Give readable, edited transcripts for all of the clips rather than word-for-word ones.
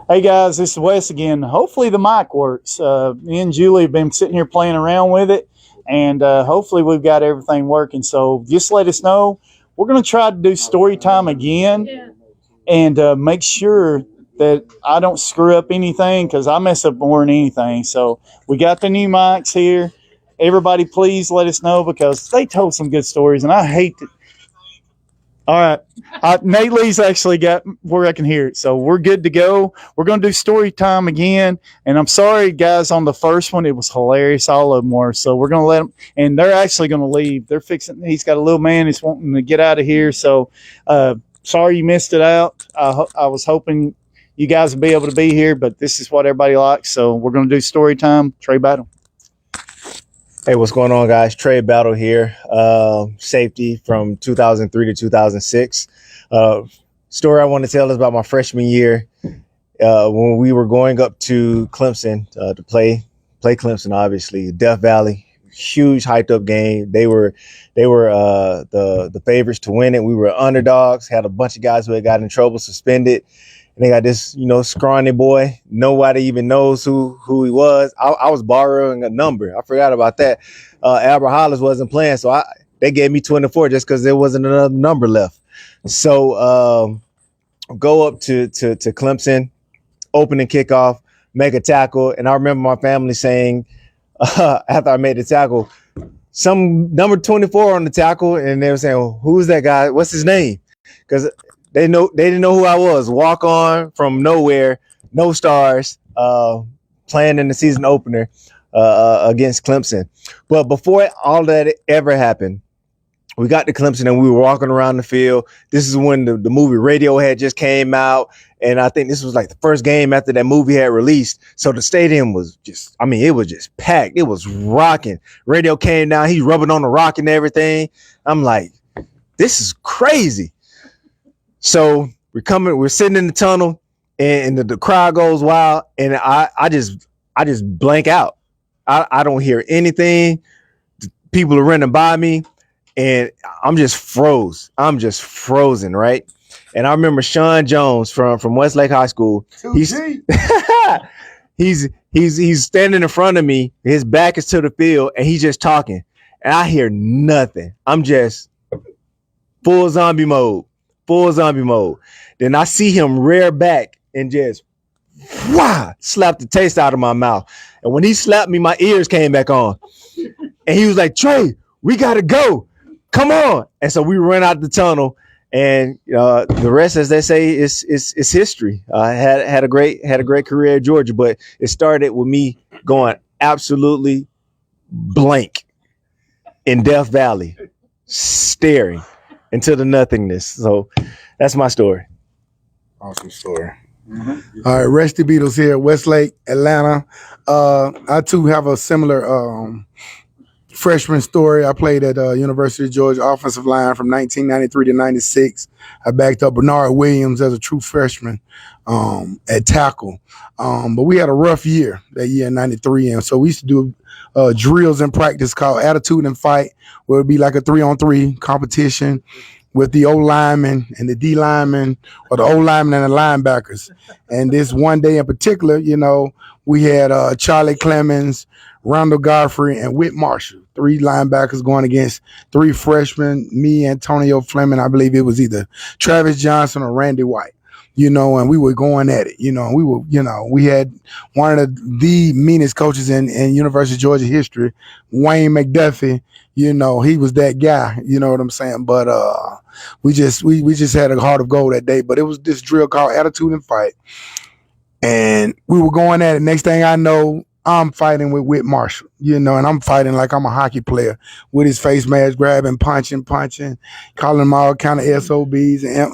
Hey guys, this is Wes again. Hopefully the mic works. Me and Julie have been sitting here playing around with it, and hopefully we've got everything working. So just let us know. We're going to try to do story time again, and make sure that I don't screw up anything because I mess up more than anything. So we got the new mics here. Everybody, please let us know because they told some good stories, and I hate to. All right. Nate Lee's actually got where I can hear it. So we're good to go. We're going to do story time again. And I'm sorry, guys, on the first one, it was hilarious. All of them were. So we're going to let them, and they're actually going to leave. They're fixing, he's got a little man who's wanting to get out of here. So sorry you missed it out. I was hoping you guys would be able to be here, but this is what everybody likes. So we're going to do story time. Trey Battle. Hey, what's going on, guys? Trey Battle here, safety from 2003 to 2006. Story I want to tell is about my freshman year when we were going up to Clemson to play Clemson, obviously. Death Valley, huge hyped up game. They were the favorites to win it. We were underdogs, had a bunch of guys who had gotten in trouble, suspended. And they got this, scrawny boy. Nobody even knows who he was. I was borrowing a number. I forgot about that. Albert Hollis wasn't playing, so they gave me 24 just because there wasn't another number left. So go up to Clemson, opening kickoff, make a tackle. And I remember my family saying, after I made the tackle, some number 24 on the tackle, and they were saying, well, who's that guy? What's his name? Because they didn't know who I was. Walk on from nowhere, no stars, playing in the season opener against Clemson. But before all that ever happened, we got to Clemson and we were walking around the field. This is when the movie Radiohead just came out. And I think this was like the first game after that movie had released. So the stadium was it was just packed. It was rocking. Radio came down. He's rubbing on the rock and everything. I'm like, this is crazy. So we're sitting in the tunnel and the crowd goes wild. And I just blank out. I don't hear anything. People are running by me and I'm just froze. I'm just frozen. Right. And I remember Sean Jones from Westlake High School. He's standing in front of me. His back is to the field and he's just talking and I hear nothing. I'm just full zombie mode. Then I see him rear back and just slap the taste out of my mouth. And when he slapped me, my ears came back on. And he was like, Trey, we got to go. Come on. And so we ran out the tunnel. And the rest, as they say, is history. I had a great career at Georgia, but it started with me going absolutely blank in Death Valley, staring into the nothingness. So that's my story. Awesome story. Mm-hmm. All right, Resty Beadles here, Westlake, Atlanta. I too have a similar freshman story. I played at University of Georgia offensive line from 1993 to 96. I backed up Bernard Williams as a true freshman at tackle. But we had a rough year that year in 93. And so we used to do drills in practice called Attitude and Fight, where it'd be like a 3-on-3 competition with the O lineman and the D lineman, or the O lineman and the linebackers. And this one day in particular, we had Charlie Clemens, Randall Godfrey, and Whit Marshall, 3 linebackers going against 3 freshmen, me, Antonio Fleming. I believe it was either Travis Johnson or Randy White, and we were going at it, we had one of the meanest coaches in University of Georgia history, Wayne McDuffie. He was that guy, you know what I'm saying? But we just had a heart of gold that day. But it was this drill called Attitude and Fight. And we were going at it. Next thing I know, I'm fighting with Whit Marshall, and I'm fighting like I'm a hockey player with his face mask, grabbing, punching, calling them all kind of SOBs and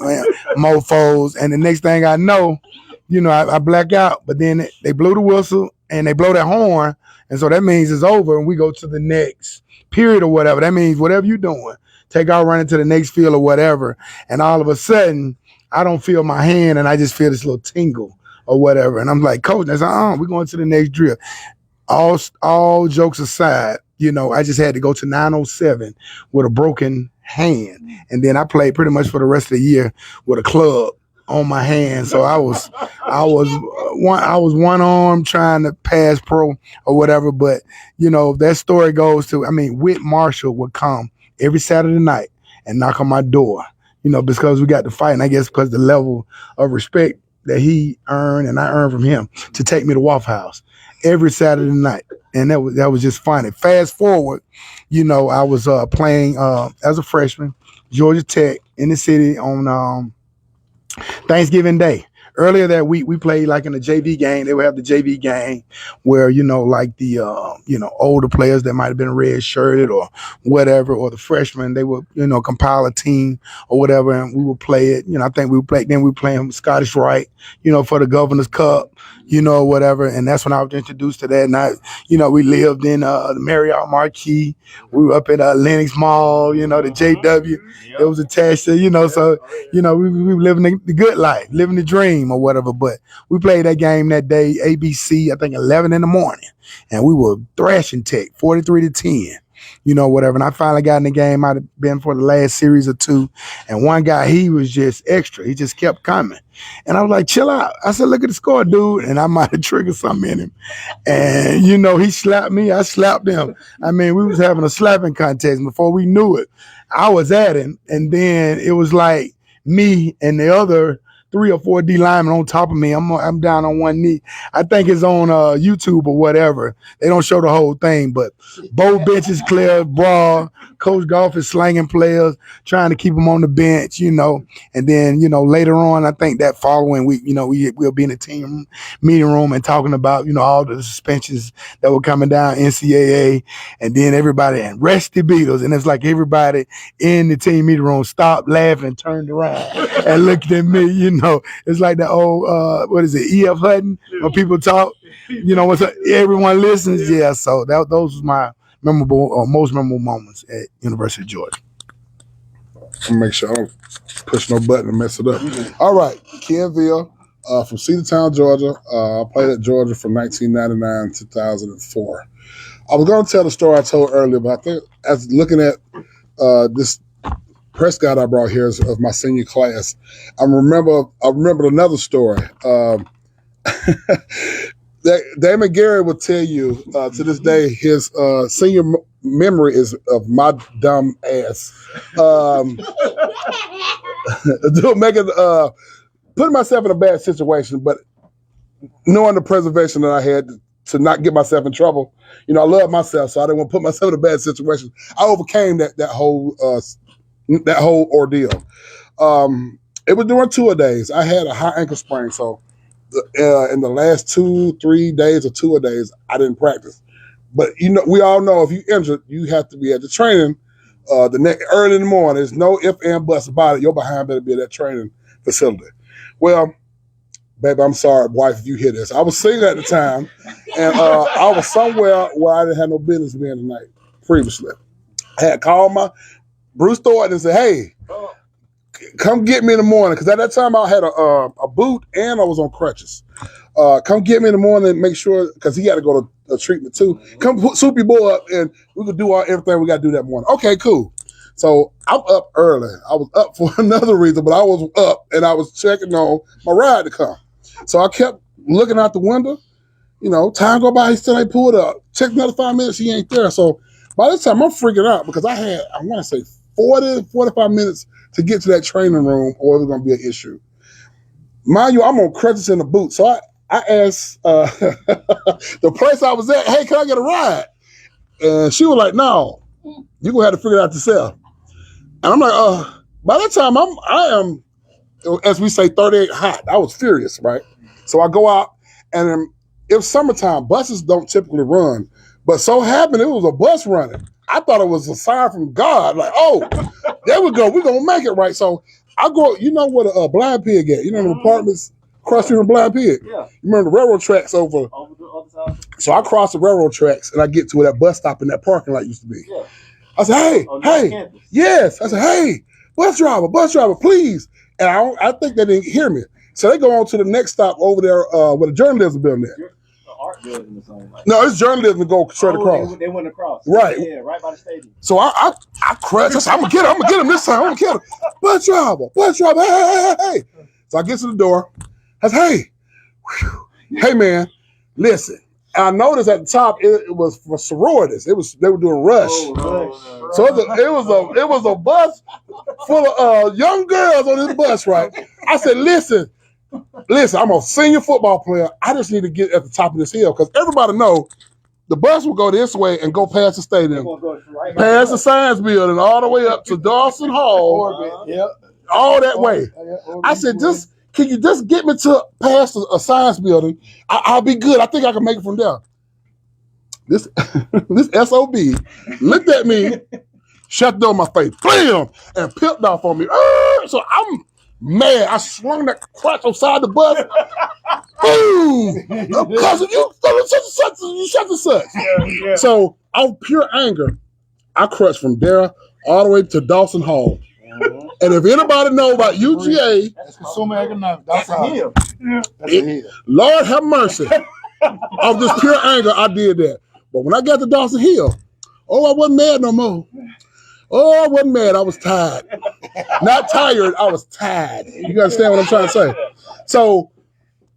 mofos. And the next thing I know, I black out. But then they blow the whistle and they blow that horn. And so that means it's over and we go to the next period or whatever. That means whatever you're doing, take out running to the next field or whatever. And all of a sudden, I don't feel my hand and I just feel this little tingle or whatever. And I'm like, coach, I said, we're going to the next drill. All jokes aside, I just had to go to 907 with a broken hand. And then I played pretty much for the rest of the year with a club on my hand. So I was one arm trying to pass pro or whatever. But that story goes to, Whit Marshall would come every Saturday night and knock on my door, because we got to fight. And I guess because the level of respect that he earned and I earned from him to take me to Waffle House every Saturday night. And that was just funny. Fast forward, I was playing as a freshman, Georgia Tech in the city on Thanksgiving Day. Earlier that week, we played like in a JV game. They would have the JV game where, like the, older players that might have been red shirted or whatever, or the freshmen, they would, compile a team or whatever, and we would play it. I think we would play, then we playing Scottish Rite, for the Governor's Cup, whatever. And that's when I was introduced to that. And we lived in the Marriott Marquis. We were up at Lenox Mall, the JW. It was attached to, so, we were living the good life, living the dream or whatever. But we played that game that day, ABC, I think 11 in the morning. And we were thrashing Tech, 43-10. Whatever. And I finally got in the game. Might have been for the last series or two. And one guy, he was just extra. He just kept coming. And I was like, chill out. I said, look at the score, dude. And I might have triggered something in him. And, he slapped me. I slapped him. We was having a slapping contest. Before we knew it, I was at him. And then it was like me and the other 3 or 4 D linemen on top of me. I'm down on one knee. I think it's on YouTube or whatever. They don't show the whole thing, but both benches clear, brawl. Coach Goff is slanging players, trying to keep them on the bench, And then, later on, I think that following week, we'll be in the team meeting room and talking about, all the suspensions that were coming down, NCAA, and then everybody, and Resty Beadles. And it's like everybody in the team meeting room stopped laughing and turned around and looked at me, It's like the old, what is it, E.F. Hutton, when people talk, what's up, everyone listens. Yeah, so those was my most memorable moments at University of Georgia. I'll make sure I don't push no button and mess it up. All right, Ken Veal from Cedartown, Georgia. I played at Georgia from 1999 to 2004. I was going to tell the story I told earlier, but I think as looking at this press guide I brought here of my senior class, I remembered another story. Damon Gary will tell you to this day his senior memory is of my dumb ass. Putting myself in a bad situation, but knowing the preservation that I had to not get myself in trouble. I love myself, so I didn't want to put myself in a bad situation. I overcame that whole ordeal. It was during tour days. I had a high ankle sprain, so in the last 2-3 days or tour days, I didn't practice. But we all know if you injured, you have to be at the training early in the morning. There's no ifs and buts about it. Your behind better be at that training facility. Well, baby, I'm sorry, wife, if you hear this. I was single at the time, and I was somewhere where I didn't have no business being tonight previously. I had called my Bruce Thornton and said, hey, come get me in the morning, because at that time I had a boot and I was on crutches. Come get me in the morning and make sure, because he had to go to a treatment too. Come soup your boy up and we could do everything we got to do that morning. Okay, cool. So I'm up early. I was up for another reason, but I was up and I was checking on my ride to come. So I kept looking out the window. Time go by, he still ain't pulled up. Check another 5 minutes, he ain't there. So by this time I'm freaking out because I want to say 40, 45 minutes to get to that training room or it was going to be an issue. Mind you, I'm on crutches in the boot. So I asked the place I was at, hey, can I get a ride? And she was like, no, you're going to have to figure it out yourself. And I'm like, by that time, I am, as we say, 38 hot. I was furious, right? So I go out, and it was summertime. Buses don't typically run. But so happened it was a bus running. I thought it was a sign from God. Like, oh, there we go. We're going to make it right. So I go, you know what a blind pig at? You know the apartments across street from Blind Pig? Yeah. You remember the railroad tracks over the other side? So I cross the railroad tracks, and I get to where that bus stop in that parking lot used to be. Yeah. I said, hey, yes. I said, hey, bus driver, please. And I think they didn't hear me. So they go on to the next stop over there where the journalism building is. The art building or something like that. No, it's journalism to go straight across. They went across. Right. Yeah, right by the stadium. So I crashed. I said, I'm going to get him this time. I'm going to get him. Bus driver, hey. So I get to the door. I say, hey man, listen. And I noticed at the top it was for sororities. They were doing rush. So it was a bus full of young girls on this bus, right? I said, listen, I'm a senior football player. I just need to get at the top of this hill because everybody know the bus will go this way and go past the stadium, past the science building, all the way up to Dawson Hall, all that way. I said, can you just get me to past a science building? I'll be good. I think I can make it from there. This SOB looked at me, shut the door in my face, bam, and pipped off on me. So I'm mad. I swung that crutch upside the bus. Boom! Because you such and such. Yeah. So out of pure anger, I crushed from there all the way to Dawson Hall. And if anybody know about UGA, that's consuming economics. That's a hill. That's a hill. Lord have mercy. Of this pure anger, I did that. But when I got to Dawson Hill, I wasn't mad no more. I wasn't mad. I was tired. Not tired. I was tired. You understand what I'm trying to say? So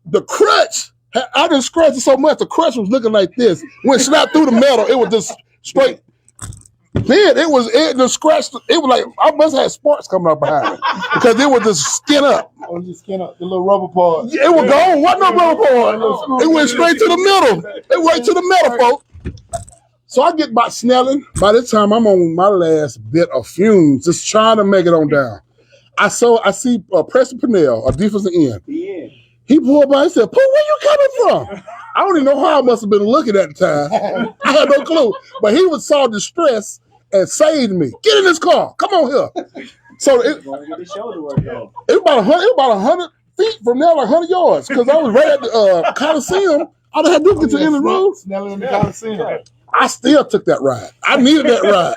the crutch, I just scratched it so much. The crutch was looking like this. When it snapped through the metal, it was just straight. Then it just scratched. It was like I must have had sparks coming up behind it because it was just skin up. Oh, just skin up the little rubber part. Yeah, it was gone. Wasn't no rubber part. It went straight to the middle. It went to the middle, folks. So I get about Snelling. By this time, I'm on my last bit of fumes, just trying to make it on down. I see Preston Pennell, a defensive end. Yeah. He pulled by and said, "Pooh, where you coming from?" I don't even know how I must have been looking at the time. I had no clue. But he saw distress and saved me. Get in this car. Come on here. So it was about 100 feet from there, like 100 yards, because I was right at the Coliseum. All I had to do was get to the end of the road. Snelling in the Coliseum. I still took that ride. I needed that ride.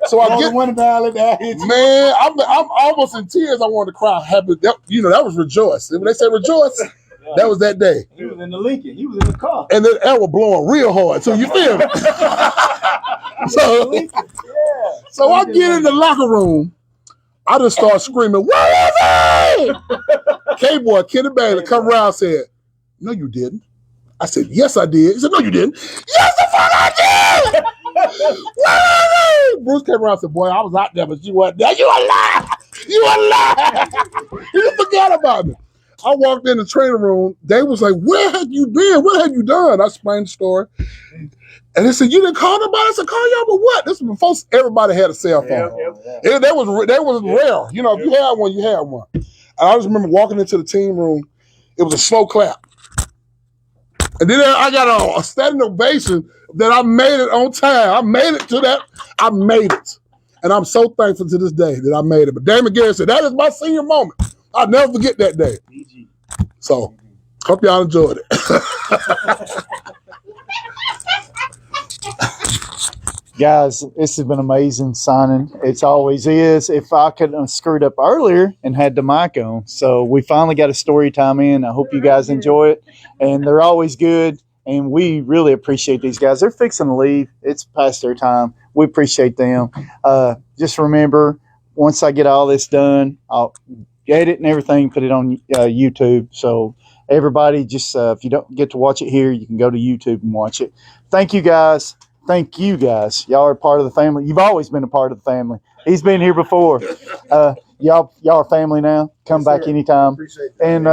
So I get one valley that hit you. Man, I'm almost in tears. I wanted to cry happy. That was rejoice. When they say rejoice, that was that day. He was in the Lincoln. He was in the car. And the air was blowing real hard. So you feel me? So I get in the locker room. I just start screaming, "Where is he?" K-Boy, Kenny Bailey, come around and said, "No, you didn't." I said, "Yes, I did." He said, "No, you didn't." "Yes, the fuck I did!" Where is he? Bruce came around and said, "Boy, I was out there, but you weren't there. You a lie! You a lie!" He forgot about me. I walked in the training room. They was like, "Where have you been? What have you done?" I explained the story. And they said, "You didn't call nobody?" I said, "Call y'all, but what?" This was before everybody had a cell phone. That was rare. You know, if you had one, you had one. And I just remember walking into the team room. It was a slow clap. And then I got a standing ovation that I made it on time. I made it to that. I made it. And I'm so thankful to this day that I made it. But Damon Garrett said, "That is my senior moment. I'll never forget that day." So, hope y'all enjoyed it. Guys, this has been amazing signing. It always is. If I could have screwed up earlier and had the mic on. So we finally got a story time in. I hope you guys enjoy it. And they're always good. And we really appreciate these guys. They're fixing to leave. It's past their time. We appreciate them. Just remember, once I get all this done, I'll edit and everything, put it on YouTube. So everybody, just if you don't get to watch it here, you can go to YouTube and watch it. Thank you, guys. Thank you, guys. Y'all are part of the family. You've always been a part of the family. He's been here before. Y'all are family now. Come back anytime. And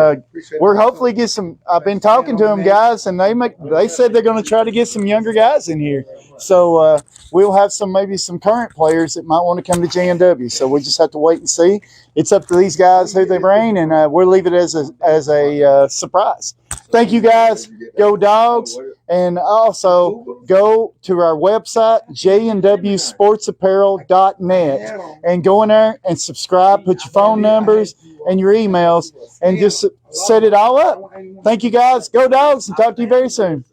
we're hopefully get some. I've been talking to them guys, and they said they're going to try to get some younger guys in here. So we'll have maybe some current players that might want to come to JNW. So we just have to wait and see. It's up to these guys who they bring, and we'll leave it as a surprise. Thank you, guys. Go Dogs. And also go to our website, jwsportsapparel.net, and go in there and subscribe, put your phone numbers and your emails, and just set it all up. Thank you, guys. Go Dogs, and talk to you very soon.